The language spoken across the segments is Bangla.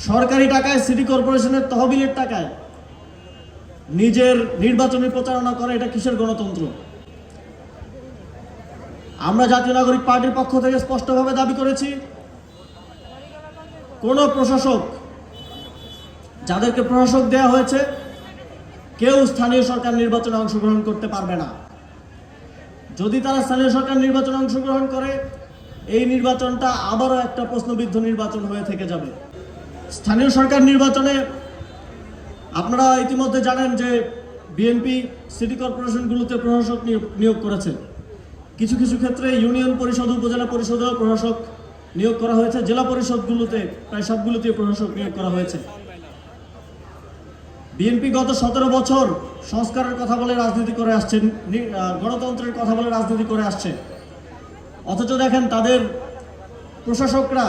সরকারি টাকায় সিটি কর্পোরেশনের তহবিলের টাকায় নিজের নির্বাচনী প্রচারণা করে, এটা কিসের গণতন্ত্র? আমরা জাতীয় নাগরিক পার্টির পক্ষ থেকে স্পষ্টভাবে দাবি করেছি, কোন প্রশাসক, যাদেরকে প্রশাসক দেওয়া হয়েছে, কেউ স্থানীয় সরকার নির্বাচনে অংশগ্রহণ করতে পারবে না। যদি তারা স্থানীয় সরকার নির্বাচনে অংশগ্রহণ করে, এই নির্বাচনটা আবারও একটা প্রশ্নবিদ্ধ নির্বাচন হয়ে থেকে যাবে। স্থানীয় সরকার নির্বাচনে আপনারা ইতিমধ্যে জানেন যে বিএনপি সিটি কর্পোরেশনগুলোতে প্রশাসক নিয়োগ করেছে। কিছু কিছু ক্ষেত্রে ইউনিয়ন পরিষদ, উপজেলা পরিষদেও প্রশাসক নিয়োগ করা হয়েছে। জেলা পরিষদগুলোতে প্রায় সবগুলোতে প্রশাসক নিয়োগ করা হয়েছে। বিএনপি গত 17 বছর সংস্কারের কথা বলে রাজনীতি করে আসছে, গণতন্ত্রের কথা বলে রাজনীতি করে আসছে। অথচ দেখেন তাদের প্রশাসকরা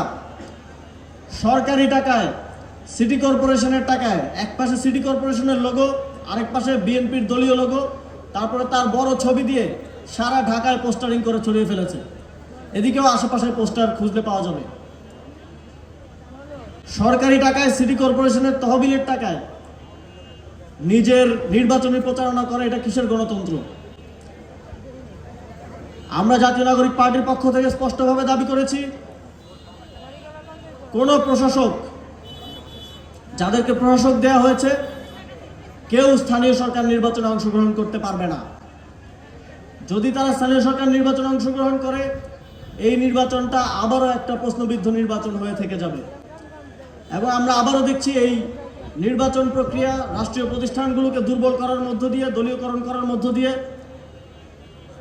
সরকারি টাকায়, সিটি কর্পোরেশনের টাকায়, এক পাশে সিটি কর্পোরেশনের লোগো, আরেক পাশে বিএনপির দলীয় লোগো, তারপরে তার বড় ছবি দিয়ে সারা ঢাকায় পোস্টারিং করে ছড়িয়ে ফেলেছে। এদিকেও আশেপাশে পোস্টার খুঁজলে পাওয়া যাবে। সরকারি টাকায় সিটি কর্পোরেশনের তহবিলের টাকায় নিজের নির্বাচনী প্রচারণা করে, এটা কিসের গণতন্ত্র? আমরা জাতীয় নাগরিক পার্টির পক্ষ থেকে স্পষ্টভাবে দাবি করেছি, কোন প্রশাসক, যাদেরকে প্রশাসক দেওয়া হয়েছে, কেউ স্থানীয় সরকার নির্বাচনে অংশগ্রহণ করতে পারবে না। যদি তারা স্থানীয় সরকার নির্বাচনে অংশগ্রহণ করে, এই নির্বাচনটা আবারও একটা প্রশ্নবিদ্ধ নির্বাচন হয়ে থেকে যাবে। এবং আমরা আবারও দেখছি এই নির্বাচন প্রক্রিয়া রাষ্ট্রীয় প্রতিষ্ঠানগুলোকে দুর্বল করার মধ্য দিয়ে, দলীয়করণ করার মধ্য দিয়ে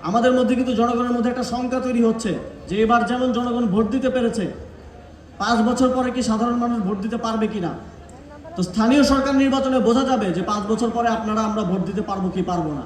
আমাদের মধ্যে কিন্তু জনগণের মধ্যে একটা শঙ্কা তৈরি হচ্ছে যে এবার যেমন জনগণ ভোট দিতে পেরেছে, 5 বছর পরে কি সাধারণ মানুষ ভোট দিতে পারবে কিনা। তো স্থানীয় সরকার নির্বাচনে বোঝা যাবে যে 5 বছর পরে আমরা ভোট দিতে পারবো কি পারবো না।